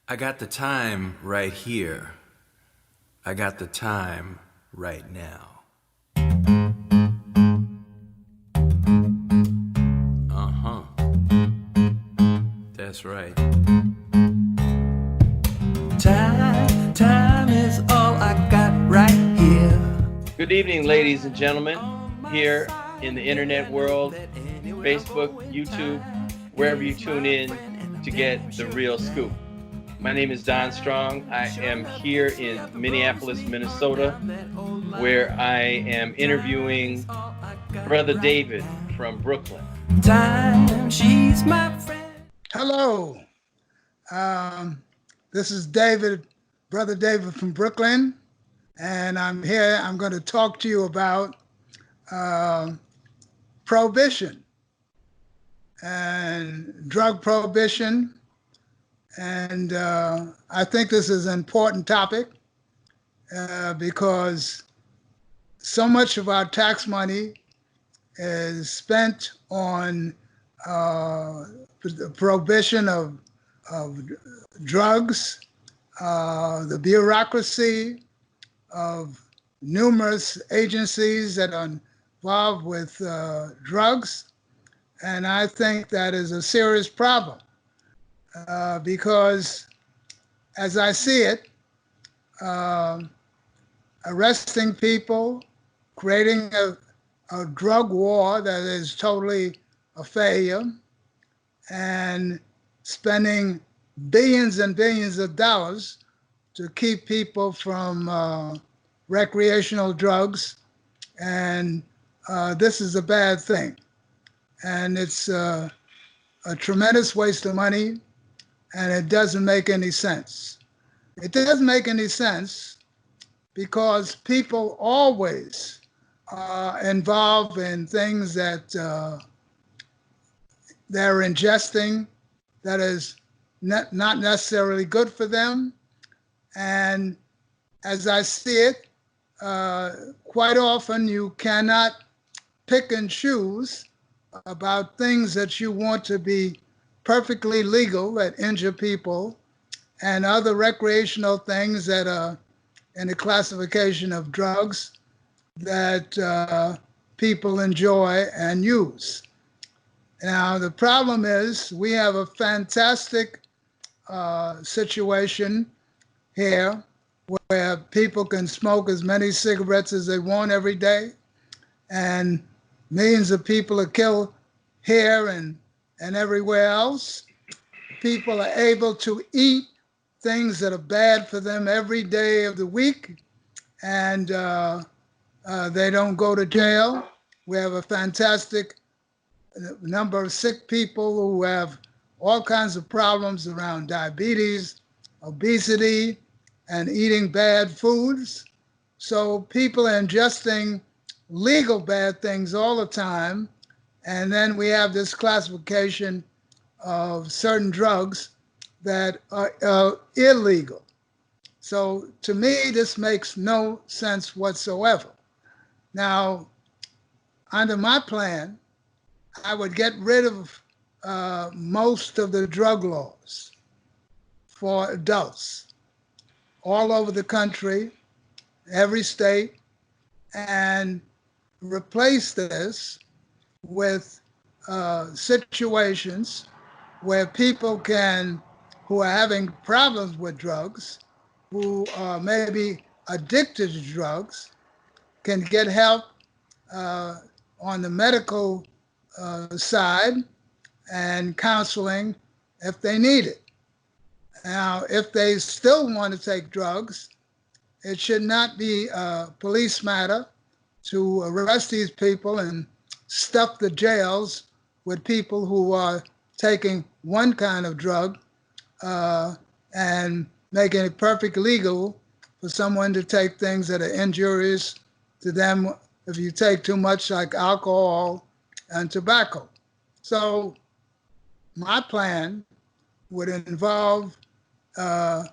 I got the time right here. I got the time right now. Uh-huh. That's right. Time is all I got right here. Good evening, ladies and gentlemen, here in the internet world, Facebook, YouTube, wherever you tune in to get the real scoop. My name is Don Strong. I am here in Minneapolis, Minnesota, where I am interviewing Brother David from Brooklyn. Time, she's my friend. Hello, this is David, Brother David from Brooklyn, and I'm here. I'm going to talk to you about prohibition and drug prohibition. And I think this is an important topic because so much of our tax money is spent on the prohibition of drugs, the bureaucracy of numerous agencies that are involved with drugs. And I think that is a serious problem because, as I see it, arresting people, creating a drug war that is totally a failure, and spending billions and billions of dollars to keep people from recreational drugs. And this is a bad thing. And it's a tremendous waste of money, and it doesn't make any sense. It doesn't make any sense because people always are involved in things that they're ingesting that is not necessarily good for them. And as I see it, quite often you cannot pick and choose about things that you want to be perfectly legal that injure people and other recreational things that are in the classification of drugs that people enjoy and use. Now, the problem is we have a fantastic situation here where people can smoke as many cigarettes as they want every day, and millions of people are killed here and everywhere else. People are able to eat things that are bad for them every day of the week, and they don't go to jail. We have a fantastic number of sick people who have all kinds of problems around diabetes, obesity, and eating bad foods. So people are ingesting legal bad things all the time. And then we have this classification of certain drugs that are illegal. So to me, this makes no sense whatsoever. Now, under my plan, I would get rid of most of the drug laws for adults all over the country, every state, and replace this with situations where people who are having problems with drugs, who are maybe addicted to drugs, can get help on the medical side and counseling if they need it. Now, if they still want to take drugs, it should not be a police matter to arrest these people and stuff the jails with people who are taking one kind of drug and making it perfectly legal for someone to take things that are injurious to them if you take too much, like alcohol and tobacco. So my plan would involve a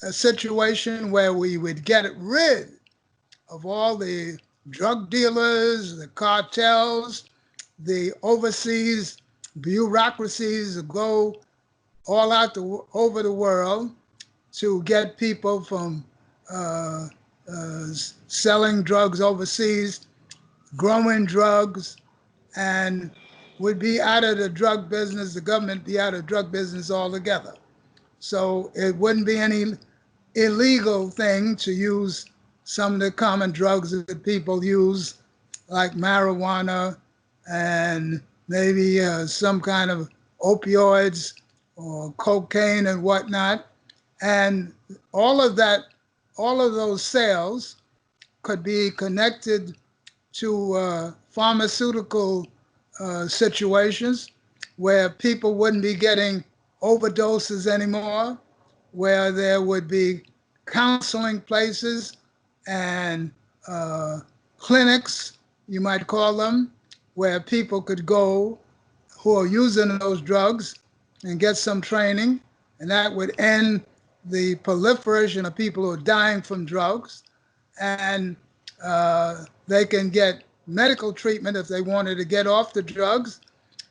situation where we would get rid of all the drug dealers, the cartels, the overseas bureaucracies that go all over the world to get people from uh, selling drugs overseas, growing drugs, and would be out of the drug business. The government be out of drug business altogether. So it wouldn't be any illegal thing to use some of the common drugs that people use, like marijuana and maybe some kind of opioids or cocaine and whatnot. And all of that, all of those sales could be connected to pharmaceutical situations where people wouldn't be getting overdoses anymore, where there would be counseling places and uh, clinics, you might call them, where people could go who are using those drugs and get some training. And that would end the proliferation of people who are dying from drugs. And they can get medical treatment if they wanted to get off the drugs.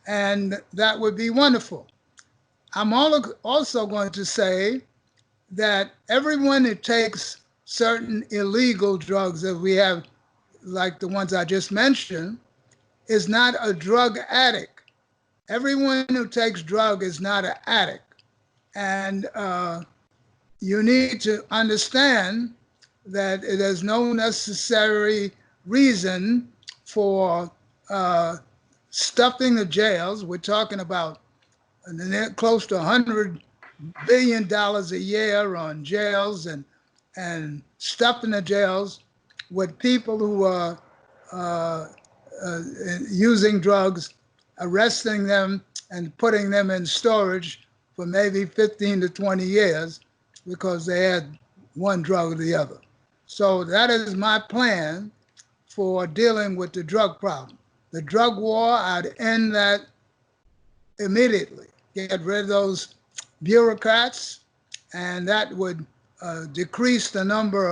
And that would be wonderful. I'm also going to say that everyone who takes certain illegal drugs that we have, like the ones I just mentioned, is not a drug addict. Everyone who takes drug is not an addict. And you need to understand that there's no necessary reason for uh, stuffing the jails. We're talking about close to $100 billion a year on jails and stuffing the jails with people who are uh, uh, using drugs, arresting them and putting them in storage for maybe 15 to 20 years because they had one drug or the other. So that is my plan for dealing with the drug problem. The drug war, I'd end that immediately. Get rid of those bureaucrats, and that would decrease the number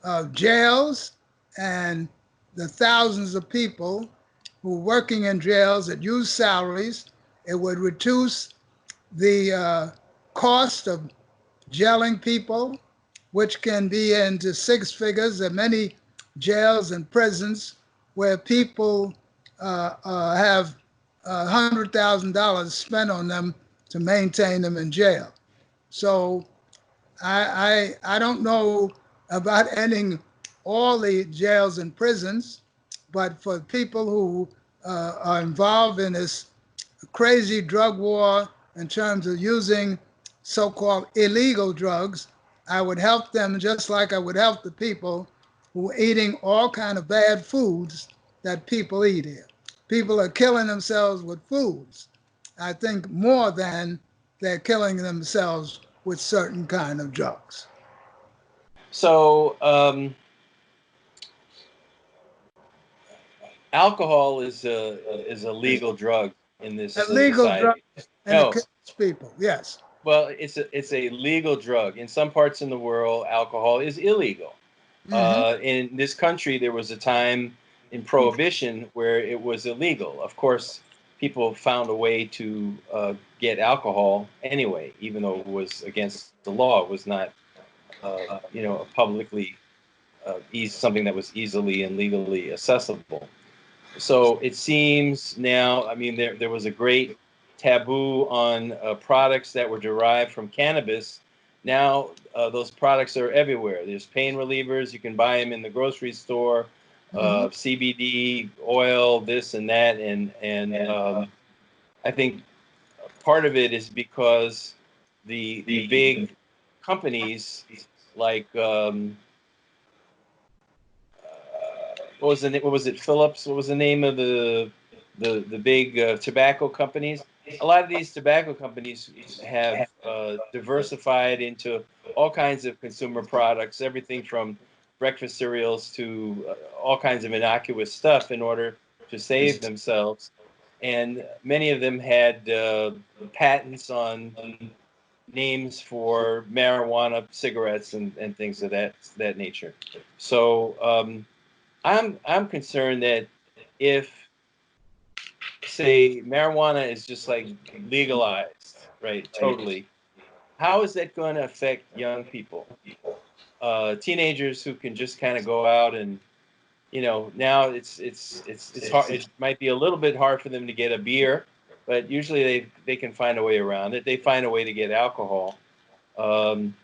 of jails and the thousands of people who are working in jails that use salaries. It would reduce the cost of jailing people, which can be into six figures. There are many jails and prisons where people have $100,000 spent on them to maintain them in jail. So I don't know about ending all the jails and prisons, but for people who are involved in this crazy drug war in terms of using so-called illegal drugs, I would help them just like I would help the people who are eating all kind of bad foods that people eat here. People are killing themselves with foods, I think, more than they're killing themselves with certain kind of drugs. So alcohol is a legal drug in this Illegal drugs society. and it No, kills people, yes. well, it's a legal drug. In some parts in the world, alcohol is illegal. Mm-hmm. In this country, there was a time in Prohibition where it was illegal. Of course, people found a way to get alcohol anyway, even though it was against the law. It was not, publicly something that was easily and legally accessible. So it seems now, I mean, there was a great taboo on products that were derived from cannabis. Now those products are everywhere. There's pain relievers. You can buy them in the grocery store, Mm-hmm. CBD oil, this and that. And I think part of it is because the big companies like what was it, Phillips? What was the name of the big tobacco companies? A lot of these tobacco companies have diversified into all kinds of consumer products, everything from breakfast cereals to all kinds of innocuous stuff in order to save themselves. And many of them had patents on names for marijuana, cigarettes, and things of that nature. So I'm concerned that if, say, marijuana is just like legalized, right, totally. How is that going to affect young people? Teenagers who can just kind of go out and, now it's hard. It might be a little bit hard for them to get a beer, but usually they can find a way around it. They find a way to get alcohol. Um,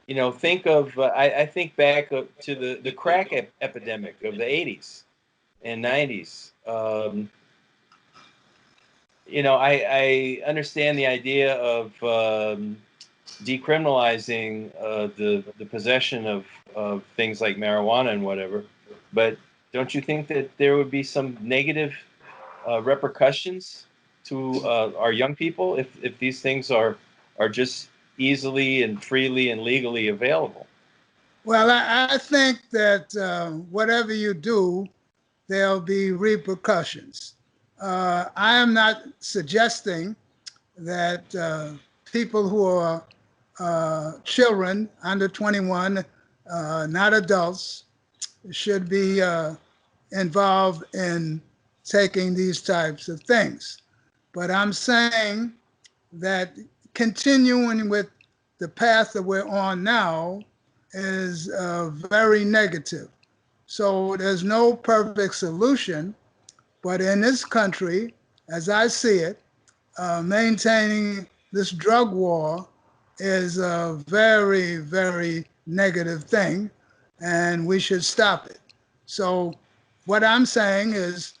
think of I think back to the crack epidemic of the 80s and 90s. I understand the idea of decriminalizing the possession of things like marijuana and whatever, but don't you think that there would be some negative repercussions to our young people if these things are just easily and freely and legally available? Well, I think that whatever you do, there'll be repercussions. I am not suggesting that people who are children under 21, not adults, should be involved in taking these types of things. But I'm saying that continuing with the path that we're on now is very negative. So there's no perfect solution, but in this country, as I see it, maintaining this drug war is a very, very negative thing, and we should stop it. So what I'm saying is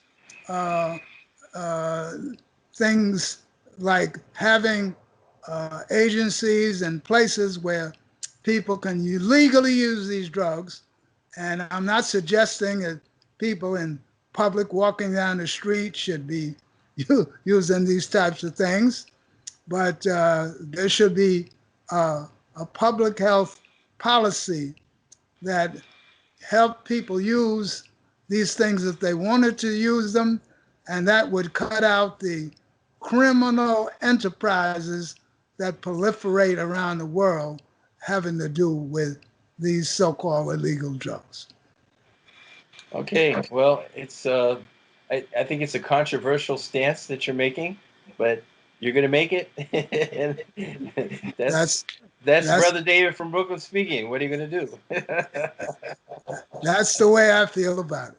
things like having agencies and places where people can legally use these drugs. And I'm not suggesting that people in public walking down the street should be using these types of things, but there should be a public health policy that help people use these things if they wanted to use them, and that would cut out the criminal enterprises that proliferate around the world having to do with these so-called illegal drugs. Okay, well, it's I think it's a controversial stance that you're making, but you're going to make it. And that's Brother David from Brooklyn speaking. What are you going to do? That's the way I feel about it.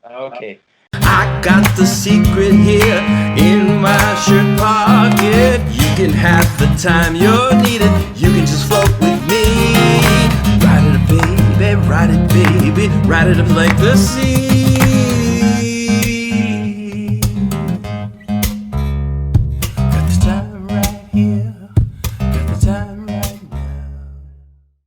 Okay. I got the secret here in my shirt pocket. You can have the time you're needed. You can just float with me. Ride it, baby, ride it, baby, ride it up like the sea.